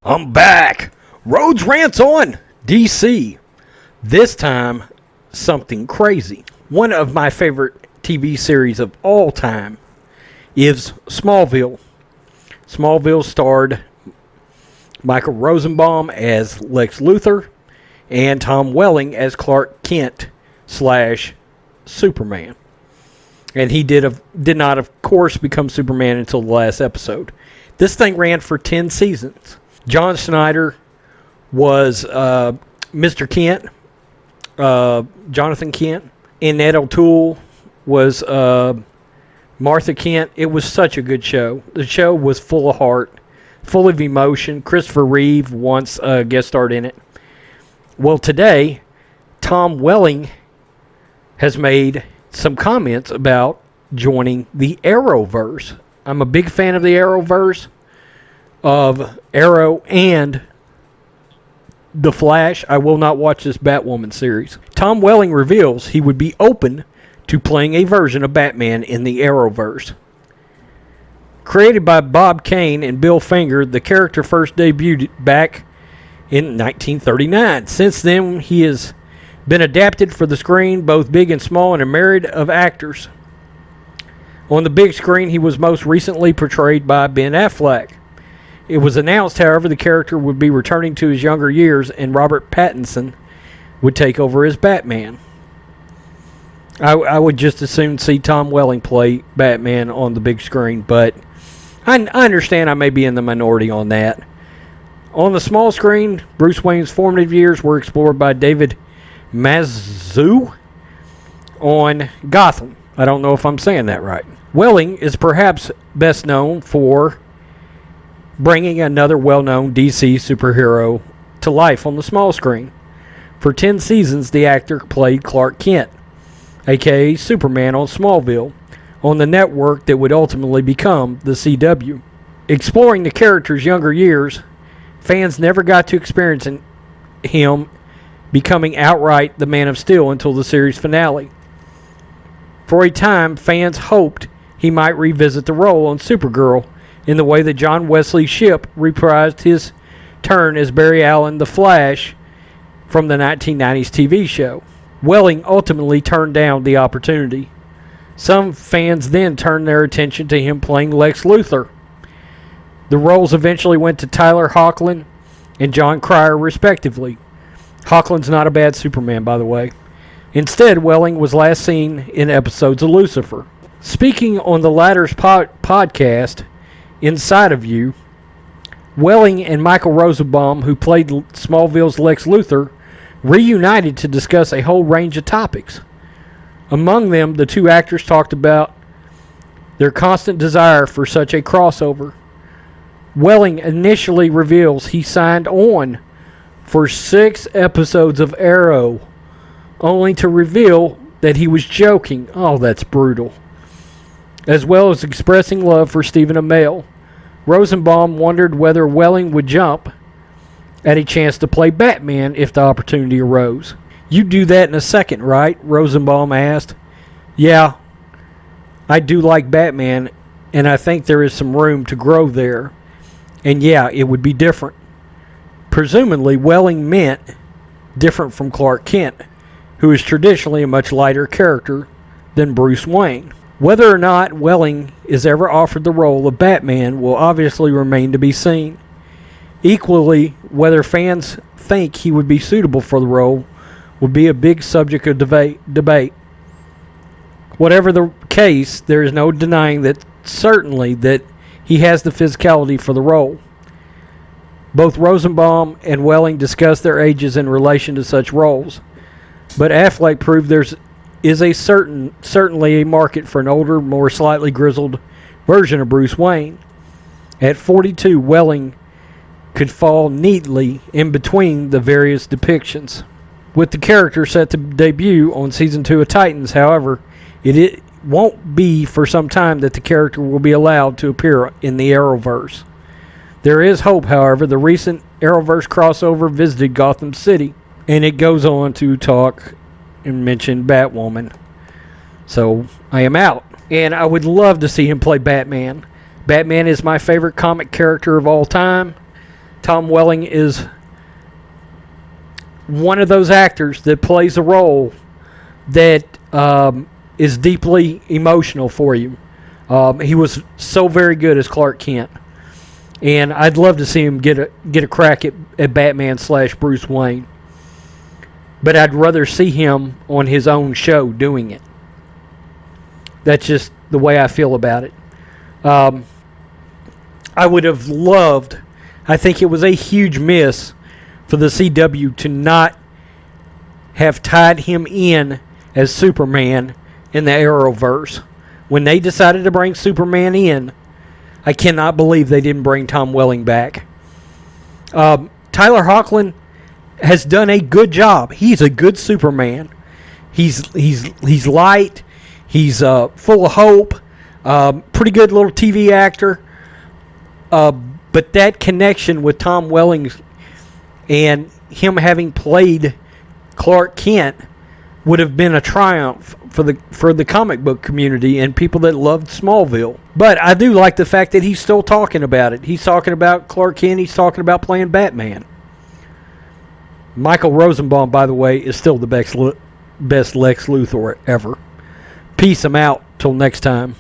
I'm back. Rhodes rants on DC. This time, something crazy. One of my favorite TV series of all time is Smallville. Smallville starred Michael Rosenbaum as Lex Luthor and Tom Welling as Clark Kent / Superman. And he did not, of course, become Superman until the last episode. This thing ran for 10 seasons. John Schneider was Mr. Kent, Jonathan Kent. Annette O'Toole was Martha Kent. It was such a good show. The show was full of heart, full of emotion. Christopher Reeve once guest starred in it. Well, today, Tom Welling has made some comments about joining the Arrowverse. I'm a big fan of the Arrowverse, of Arrow and The Flash. I will not watch this Batwoman series. Tom Welling reveals he would be open to playing a version of Batman in the Arrowverse. Created by Bob Kane and Bill Finger, the character first debuted back in 1939. Since then, he has been adapted for the screen, both big and small, and a myriad of actors. On the big screen, he was most recently portrayed by Ben Affleck. It was announced, however, the character would be returning to his younger years, and Robert Pattinson would take over as Batman. I would just as soon see Tom Welling play Batman on the big screen, but I understand I may be in the minority on that. On the small screen, Bruce Wayne's formative years were explored by David Mazouz on Gotham. I don't know if I'm saying that right. Welling is perhaps best known for bringing another well-known DC superhero to life on the small screen. For 10 seasons, the actor played Clark Kent, aka Superman, on Smallville, on the network that would ultimately become the CW. Exploring the character's younger years, fans never got to experience him becoming outright the Man of Steel until the series finale. For a time, fans hoped he might revisit the role on Supergirl in the way that John Wesley Shipp reprised his turn as Barry Allen the Flash from the 1990s TV show. Welling ultimately turned down the opportunity. Some fans then turned their attention to him playing Lex Luthor. The roles eventually went to Tyler Hoechlin and John Cryer, respectively. Hoechlin's not a bad Superman, by the way. Instead, Welling was last seen in episodes of Lucifer. Speaking on the latter's podcast, Inside of You, Welling and Michael Rosenbaum, who played Smallville's Lex Luthor, reunited to discuss a whole range of topics. Among them, the two actors talked about their constant desire for such a crossover. Welling initially reveals he signed on for 6 episodes of Arrow, only to reveal that he was joking. Oh, that's brutal. As well as expressing love for Stephen Amell. Rosenbaum wondered whether Welling would jump at a chance to play Batman if the opportunity arose. "You'd do that in a second, right?" Rosenbaum asked. "Yeah, I do like Batman, and I think there is some room to grow there. And yeah, it would be different." Presumably, Welling meant different from Clark Kent, who is traditionally a much lighter character than Bruce Wayne. Whether or not Welling is ever offered the role of Batman will obviously remain to be seen. Equally, whether fans think he would be suitable for the role will be a big subject of debate. Whatever the case, there is no denying that certainly that he has the physicality for the role. Both Rosenbaum and Welling discussed their ages in relation to such roles, but Affleck proved there is certainly a market for an older, more slightly grizzled version of Bruce Wayne. At 42, Welling could fall neatly in between the various depictions. With the character set to debut on Season 2 of Titans, however, it won't be for some time that the character will be allowed to appear in the Arrowverse. There is hope, however. The recent Arrowverse crossover visited Gotham City, and it goes on to talk and mention Batwoman. So I am out. And I would love to see him play Batman. Batman is my favorite comic character of all time. Tom Welling is one of those actors that plays a role that is deeply emotional for you. He was so very good as Clark Kent, and I'd love to see him get a crack at Batman / Bruce Wayne. But I'd rather see him on his own show doing it. That's just the way I feel about it. I would have loved, I think it was a huge miss for the CW to not have tied him in as Superman in the Arrowverse. When they decided to bring Superman in, I cannot believe they didn't bring Tom Welling back. Tyler Hoechlin has done a good job. He's a good Superman. He's light. He's full of hope. Pretty good little TV actor. But that connection with Tom Welling and him having played Clark Kent would have been a triumph for the comic book community and people that loved Smallville. But I do like the fact that he's still talking about it. He's talking about Clark Kent. He's talking about playing Batman. Michael Rosenbaum, by the way, is still the best Lex Luthor ever. Peace. I'm out. Till next time.